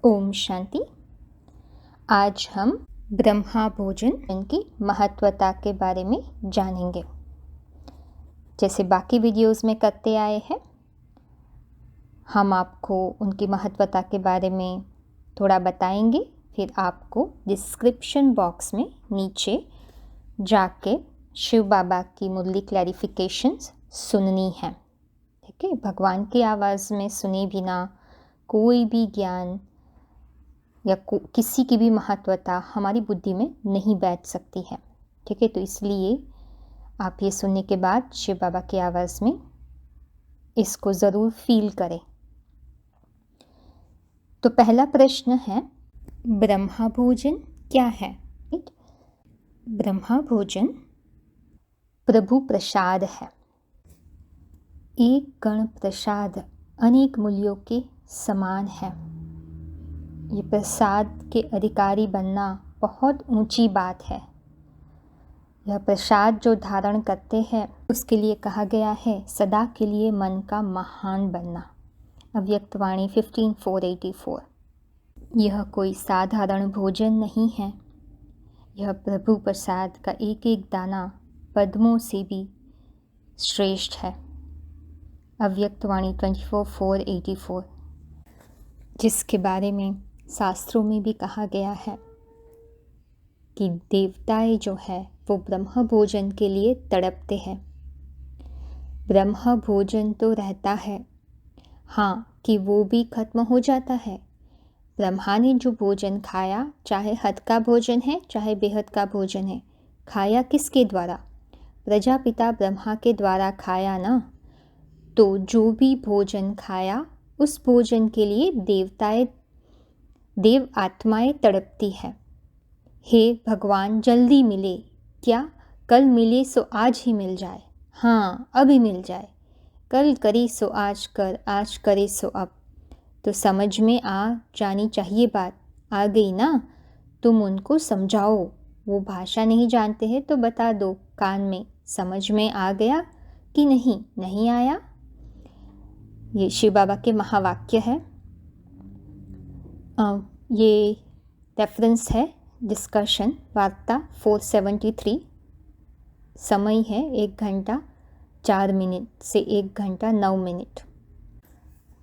ओम शांति। आज हम ब्रह्मा भोजन की महत्वता के बारे में जानेंगे। जैसे बाकी वीडियोस में करते आए हैं, हम आपको उनकी महत्वता के बारे में थोड़ा बताएंगे, फिर आपको डिस्क्रिप्शन बॉक्स में नीचे जाके शिव बाबा की मुरली क्लैरिफिकेशंस सुननी है। ठीक है, भगवान की आवाज़ में सुने बिना कोई भी ज्ञान या किसी की भी महत्वता हमारी बुद्धि में नहीं बैठ सकती है। ठीक है, तो इसलिए आप ये सुनने के बाद शिव बाबा की आवाज़ में इसको ज़रूर फील करें। तो पहला प्रश्न है, ब्रह्मा भोजन क्या है? ब्रह्मा भोजन प्रभु प्रसाद है। एक गण प्रसाद अनेक मूल्यों के समान है। ये प्रसाद के अधिकारी बनना बहुत ऊंची बात है। यह प्रसाद जो धारण करते हैं उसके लिए कहा गया है सदा के लिए मन का महान बनना। अव्यक्तवाणी 15:484। यह कोई साधारण भोजन नहीं है। यह प्रभु प्रसाद का एक एक दाना पद्मों से भी श्रेष्ठ है। अव्यक्तवाणी 24:484, जिसके बारे में शास्त्रों में भी कहा गया है कि देवताएं जो है वो ब्रह्म भोजन के लिए तड़पते हैं। ब्रह्म भोजन तो रहता है, हाँ, कि वो भी खत्म हो जाता है। ब्रह्मा ने जो भोजन खाया, चाहे हद का भोजन है चाहे बेहद का भोजन है, खाया किसके द्वारा? प्रजापिता ब्रह्मा के द्वारा खाया ना। तो जो भी भोजन खाया उस भोजन के लिए देव आत्माएं तड़पती है। हे भगवान, जल्दी मिले, क्या कल मिले सो आज ही मिल जाए, हाँ अभी मिल जाए। कल करे सो आज कर, आज करे सो अब। तो समझ में आ जानी चाहिए बात। आ गई ना? तुम उनको समझाओ। वो भाषा नहीं जानते हैं तो बता दो कान में, समझ में आ गया कि नहीं? नहीं आया? ये शिव बाबा के महावाक्य है। ये रेफरेंस है डिस्कशन वार्ता 473। समय है 1 घंटा 4 मिनट से 1 घंटा 9 मिनट।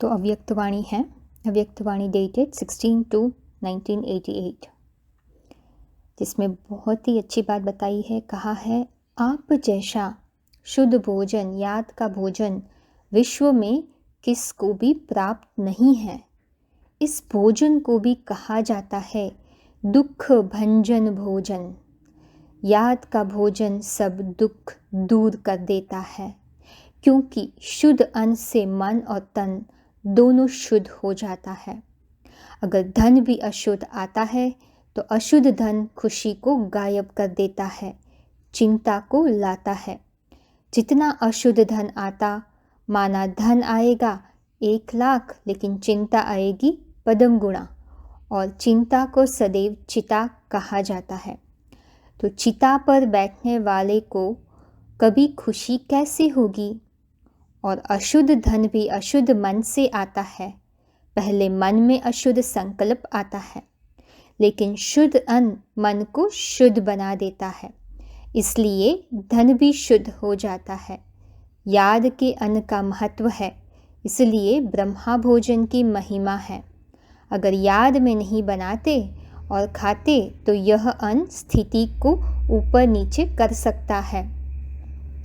तो अव्यक्तवाणी है, अव्यक्तवाणी डेटेड 16/2/1988, जिसमें बहुत ही अच्छी बात बताई है। कहा है, आप जैसा शुद्ध भोजन, याद का भोजन विश्व में किसको भी प्राप्त नहीं है। इस भोजन को भी कहा जाता है दुख भंजन भोजन। याद का भोजन सब दुख दूर कर देता है, क्योंकि शुद्ध अन्न से मन और तन दोनों शुद्ध हो जाता है। अगर धन भी अशुद्ध आता है तो अशुद्ध धन खुशी को गायब कर देता है, चिंता को लाता है। जितना अशुद्ध धन आता, माना धन आएगा 1 लाख, लेकिन चिंता आएगी पद्म गुणा, और चिंता को सदैव चिता कहा जाता है। तो चिता पर बैठने वाले को कभी खुशी कैसे होगी? और अशुद्ध धन भी अशुद्ध मन से आता है। पहले मन में अशुद्ध संकल्प आता है, लेकिन शुद्ध अन्न मन को शुद्ध बना देता है, इसलिए धन भी शुद्ध हो जाता है। याद के अन्न का महत्व है, इसलिए ब्रह्मा भोजन की महिमा है। अगर याद में नहीं बनाते और खाते तो यह अन्न स्थिति को ऊपर नीचे कर सकता है।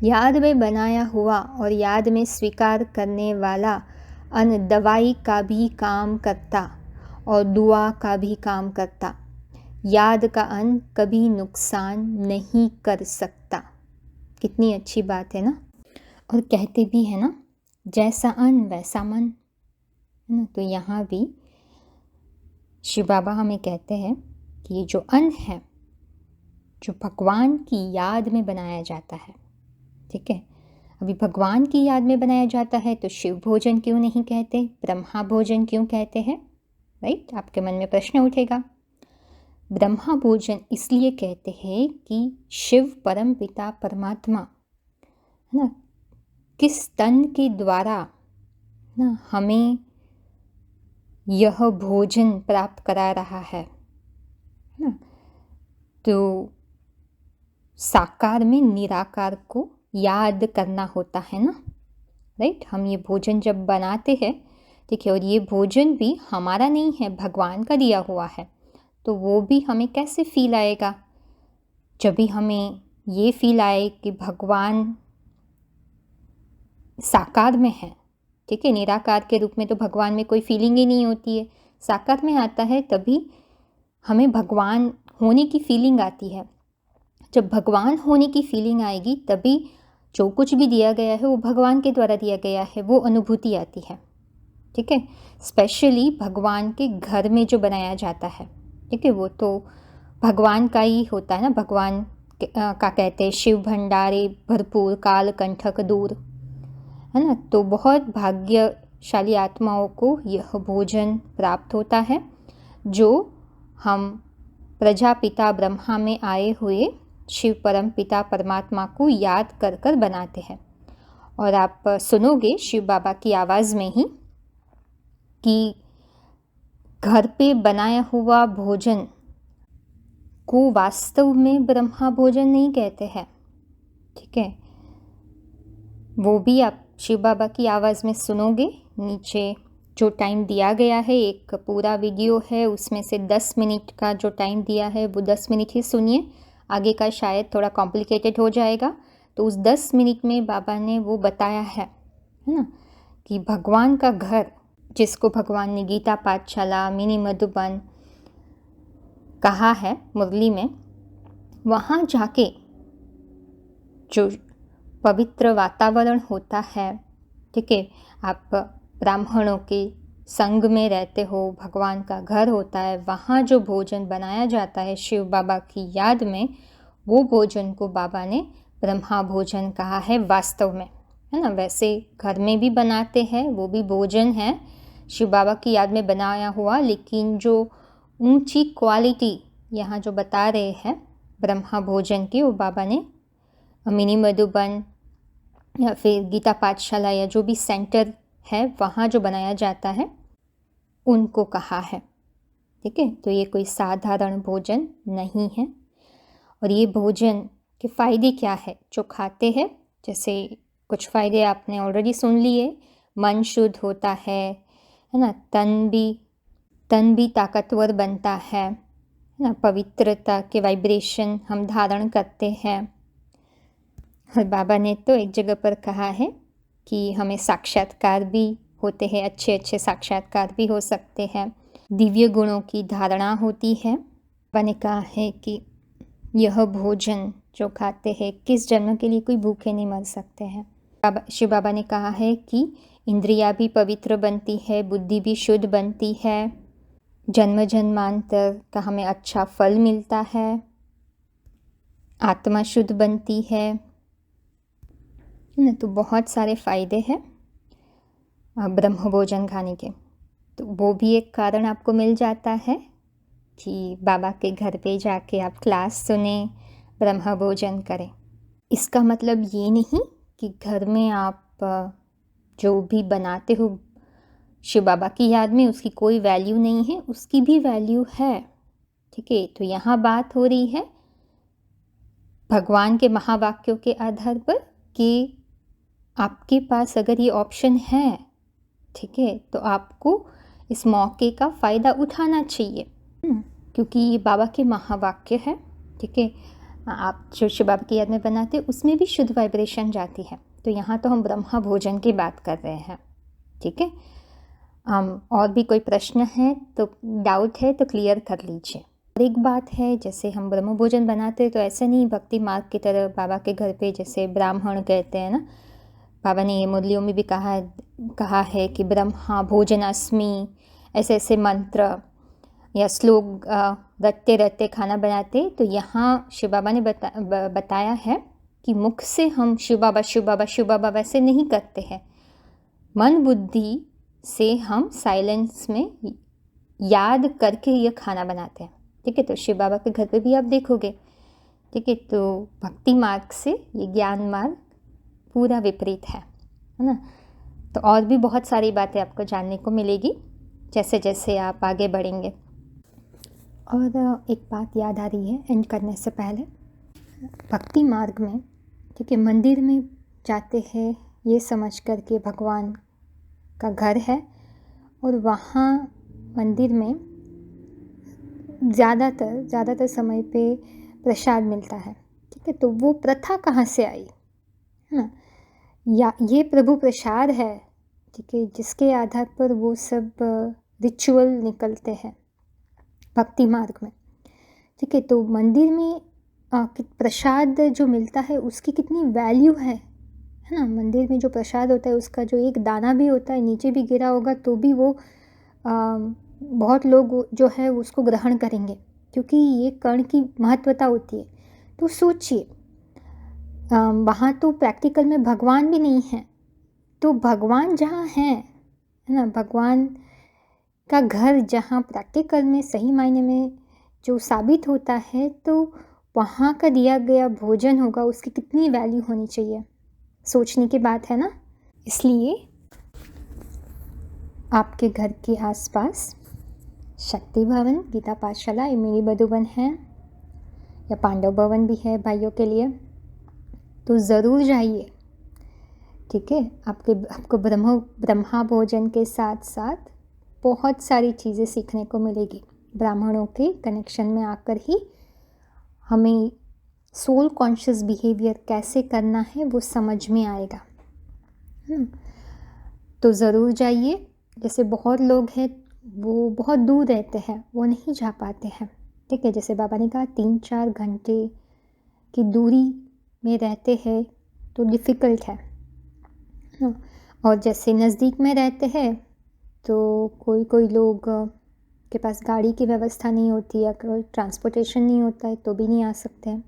याद में बनाया हुआ और याद में स्वीकार करने वाला अन्न दवाई का भी काम करता और दुआ का भी काम करता। याद का अन्न कभी नुकसान नहीं कर सकता। कितनी अच्छी बात है ना। और कहते भी है ना, जैसा अन्न वैसा मन, है ना। तो यहाँ भी शिव बाबा हमें कहते हैं कि ये जो अन्न है जो भगवान की याद में बनाया जाता है, ठीक है। अभी भगवान की याद में बनाया जाता है तो शिव भोजन क्यों नहीं कहते, ब्रह्मा भोजन क्यों कहते हैं? राइट, आपके मन में प्रश्न उठेगा। ब्रह्मा भोजन इसलिए कहते हैं कि शिव परम पिता परमात्मा, है ना, किस तन के द्वारा ना हमें यह भोजन प्राप्त करा रहा है ना। तो साकार में निराकार को याद करना होता है ना, राइट। हम ये भोजन जब बनाते हैं, ठीक है, और ये भोजन भी हमारा नहीं है, भगवान का दिया हुआ है, तो वो भी हमें कैसे फील आएगा? जब भी हमें ये फील आए कि भगवान साकार में है, ठीक है, निराकार के रूप में तो भगवान में कोई फीलिंग ही नहीं होती है, साकार में आता है तभी हमें भगवान होने की फीलिंग आती है। जब भगवान होने की फीलिंग आएगी तभी जो कुछ भी दिया गया है वो भगवान के द्वारा दिया गया है, वो अनुभूति आती है, ठीक है। स्पेशली भगवान के घर में जो बनाया जाता है, ठीक है, वो तो भगवान का ही होता है ना। भगवान का कहते हैं शिव भंडारे भरपूर काल कंठक दूर, है ना। तो बहुत भाग्यशाली आत्माओं को यह भोजन प्राप्त होता है जो हम प्रजापिता ब्रह्मा में आए हुए शिव परम पिता परमात्मा को याद कर कर बनाते हैं। और आप सुनोगे शिव बाबा की आवाज़ में ही कि घर पे बनाया हुआ भोजन को वास्तव में ब्रह्मा भोजन नहीं कहते हैं, ठीक है। वो भी आप शिव बाबा की आवाज़ में सुनोगे। नीचे जो टाइम दिया गया है, एक पूरा वीडियो है, उसमें से 10 मिनट का जो टाइम दिया है वो 10 मिनट ही सुनिए, आगे का शायद थोड़ा कॉम्प्लिकेटेड हो जाएगा। तो उस 10 मिनट में बाबा ने वो बताया है ना, कि भगवान का घर, जिसको भगवान ने गीता पाठशाला मिनी मधुबन कहा है मुरली में, वहाँ जाके जो पवित्र वातावरण होता है, ठीक है, आप ब्राह्मणों के संग में रहते हो, भगवान का घर होता है, वहाँ जो भोजन बनाया जाता है शिव बाबा की याद में, वो भोजन को बाबा ने ब्रह्मा भोजन कहा है वास्तव में, है ना। वैसे घर में भी बनाते हैं, वो भी भोजन है शिव बाबा की याद में बनाया हुआ, लेकिन जो ऊंची क्वालिटी यहाँ जो बता रहे हैं ब्रह्मा भोजन की, वो बाबा ने मिनी मधुबन या फिर गीता पाठशाला या जो भी सेंटर है वहाँ जो बनाया जाता है उनको कहा है, ठीक है। तो ये कोई साधारण भोजन नहीं है। और ये भोजन के फ़ायदे क्या है जो खाते हैं? जैसे कुछ फ़ायदे आपने ऑलरेडी सुन लिए, मन शुद्ध होता है ना, तन भी ताकतवर बनता है ना, पवित्रता के वाइब्रेशन हम धारण करते हैं। और बाबा ने तो एक जगह पर कहा है कि हमें साक्षात्कार भी होते हैं, अच्छे अच्छे साक्षात्कार भी हो सकते हैं, दिव्य गुणों की धारणा होती है। बाबा ने कहा है कि यह भोजन जो खाते हैं किस जन्म के लिए कोई भूखे नहीं मर सकते हैं। शिव बाबा ने कहा है कि इंद्रियां भी पवित्र बनती है, बुद्धि भी शुद्ध बनती है, जन्म जन्मांतर का हमें अच्छा फल मिलता है, आत्मा शुद्ध बनती है ना। तो बहुत सारे फ़ायदे हैं ब्रह्म भोजन खाने के। तो वो भी एक कारण आपको मिल जाता है कि बाबा के घर पे जाके आप क्लास सुने, ब्रह्म भोजन करें। इसका मतलब ये नहीं कि घर में आप जो भी बनाते हो शिव बाबा की याद में उसकी कोई वैल्यू नहीं है, उसकी भी वैल्यू है, ठीक है। तो यहाँ बात हो रही है भगवान के महावाक्यों के आधार पर कि आपके पास अगर ये ऑप्शन है, ठीक है, तो आपको इस मौके का फ़ायदा उठाना चाहिए, क्योंकि ये बाबा के महावाक्य है, ठीक है। आप जो शिव बाबा की याद में बनाते हैं उसमें भी शुद्ध वाइब्रेशन जाती है। तो यहाँ तो हम ब्रह्मा भोजन की बात कर रहे हैं, ठीक है। और भी कोई प्रश्न है तो डाउट है तो क्लियर कर लीजिए। और एक बात है, जैसे हम ब्रह्म भोजन बनाते हैं तो ऐसा नहीं भक्ति मार्ग की तरह बाबा के घर पे जैसे ब्राह्मण कहते हैं ना, बाबा ने ये मुरलियों में भी कहा है कि ब्रह्मा भोजनास्मि, ऐसे ऐसे मंत्र या श्लोक रटते रटते खाना बनाते। तो यहाँ शिव बाबा ने बताया है कि मुख से हम शिव बाबा शिव बाबा शिव बाबा वैसे नहीं करते हैं, मन बुद्धि से हम साइलेंस में याद करके ये खाना बनाते हैं, ठीक है। तो शिव बाबा के घर पे भी आप देखोगे, ठीक है। तो भक्ति मार्ग से ये ज्ञान मार्ग पूरा विपरीत है ना। तो और भी बहुत सारी बातें आपको जानने को मिलेगी। जैसे जैसे आप आगे बढ़ेंगे। और एक बात याद आ रही है एंड करने से पहले, भक्ति मार्ग में, ठीक है, मंदिर में जाते हैं ये समझ कर के भगवान का घर है और वहाँ मंदिर में ज़्यादातर समय पे प्रसाद मिलता है, ठीक है। तो वो प्रथा कहाँ से आई, है ना, या ये प्रभु प्रसाद है, ठीक है, जिसके आधार पर वो सब रिचुअल निकलते हैं भक्ति मार्ग में, ठीक है। तो मंदिर में प्रसाद जो मिलता है उसकी कितनी वैल्यू है ना। मंदिर में जो प्रसाद होता है उसका जो एक दाना भी होता है नीचे भी गिरा होगा तो भी वो बहुत लोग जो है उसको ग्रहण करेंगे, क्योंकि ये कण की महत्वता होती है। तो सोचिए, वहाँ तो प्रैक्टिकल में भगवान भी नहीं है, तो भगवान जहाँ है ना, भगवान का घर जहाँ प्रैक्टिकल में सही मायने में जो साबित होता है, तो वहाँ का दिया गया भोजन होगा, उसकी कितनी वैल्यू होनी चाहिए, सोचने की बात है ना। इसलिए आपके घर के आसपास शक्ति भवन, गीता पाठशाला, मिनी मधुबन है, या पांडव भवन भी है भाइयों के लिए, तो ज़रूर जाइए, ठीक है। आपको ब्रह्मा भोजन के साथ साथ बहुत सारी चीज़ें सीखने को मिलेगी। ब्राह्मणों के कनेक्शन में आकर ही हमें सोल कॉन्शियस बिहेवियर कैसे करना है वो समझ में आएगा। तो ज़रूर जाइए। जैसे बहुत लोग हैं वो बहुत दूर रहते हैं, वो नहीं जा पाते हैं, ठीक है। जैसे बाबा ने कहा 3-4 घंटे की दूरी में रहते हैं तो डिफ़िकल्ट है, और जैसे नज़दीक में रहते हैं तो कोई लोग के पास गाड़ी की व्यवस्था नहीं होती या कोई ट्रांसपोर्टेशन नहीं होता है तो भी नहीं आ सकते हैं।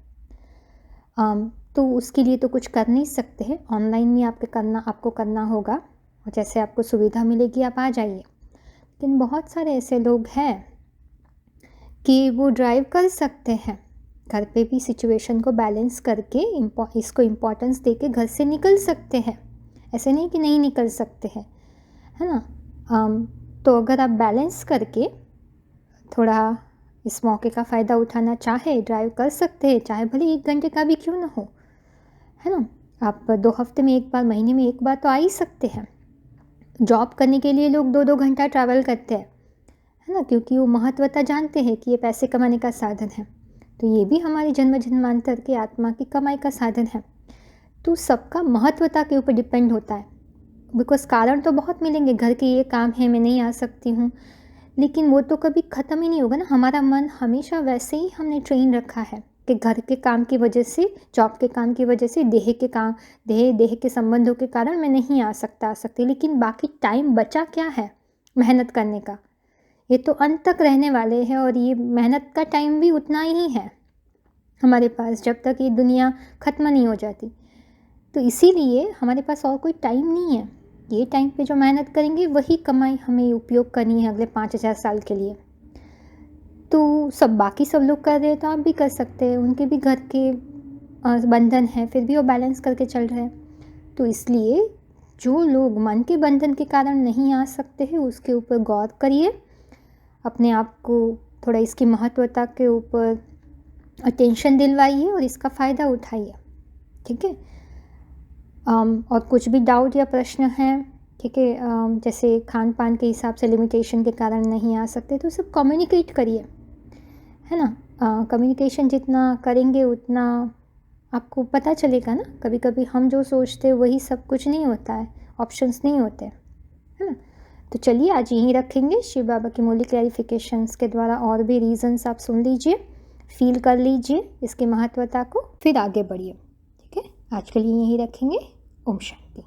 तो उसके लिए तो कुछ कर नहीं सकते हैं, ऑनलाइन में आपको करना होगा, और जैसे आपको सुविधा मिलेगी आप आ जाइए। लेकिन बहुत सारे ऐसे लोग हैं कि वो ड्राइव कर सकते हैं, घर पे भी सिचुएशन को बैलेंस करके इसको इम्पोर्टेंस देके घर से निकल सकते हैं, ऐसे नहीं कि नहीं निकल सकते हैं, है ना। तो अगर आप बैलेंस करके थोड़ा इस मौके का फ़ायदा उठाना चाहे, ड्राइव कर सकते हैं, चाहे भले 1 घंटे का भी क्यों ना हो, है ना। आप 2 हफ्ते में 1 बार, महीने में 1 बार तो आ ही सकते हैं। जॉब करने के लिए लोग 2-2 घंटा ट्रैवल करते हैं, है ना, क्योंकि वो महत्वता जानते हैं कि ये पैसे कमाने का साधन है। तो ये भी हमारी जन्म जन्मांतर की आत्मा की कमाई का साधन है। तो सबका महत्वता के ऊपर डिपेंड होता है, बिकॉज़ कारण तो बहुत मिलेंगे, घर के ये काम है मैं नहीं आ सकती हूँ, लेकिन वो तो कभी ख़त्म ही नहीं होगा ना। हमारा मन हमेशा वैसे ही हमने ट्रेन रखा है कि घर के काम की वजह से, जॉब के काम की वजह से, देह के संबंधों के कारण मैं नहीं आ सकती, लेकिन बाकी टाइम बचा क्या है मेहनत करने का, ये तो अंत तक रहने वाले हैं, और ये मेहनत का टाइम भी उतना ही है हमारे पास जब तक ये दुनिया ख़त्म नहीं हो जाती। तो इसीलिए हमारे पास और कोई टाइम नहीं है, ये टाइम पे जो मेहनत करेंगे वही कमाई हमें उपयोग करनी है अगले 5000 साल के लिए। तो बाकी सब लोग कर रहे हैं तो आप भी कर सकते हैं, उनके भी घर के बंधन है, फिर भी वो बैलेंस करके चल रहे हैं। तो इसलिए जो लोग मन के बंधन के कारण नहीं आ सकते हैं उसके ऊपर गौर करिए, अपने आप को थोड़ा इसकी महत्वता के ऊपर अटेंशन दिलवाइए और इसका फ़ायदा उठाइए, ठीक है। और कुछ भी डाउट या प्रश्न हैं, ठीक है, जैसे खान पान के हिसाब से लिमिटेशन के कारण नहीं आ सकते, तो सब कम्युनिकेट करिए, है ना। कम्युनिकेशन जितना करेंगे उतना आपको पता चलेगा ना। कभी कभी हम जो सोचते हैं वही सब कुछ नहीं होता है, ऑप्शंस नहीं होते, है ना। तो चलिए आज यहीं रखेंगे। शिव बाबा की मौलिक क्लैरिफिकेशंस के द्वारा और भी रीजंस आप सुन लीजिए, फील कर लीजिए इसकी महत्वता को, फिर आगे बढ़िए, ठीक है। आज के लिए यहीं रखेंगे। ओम शांति।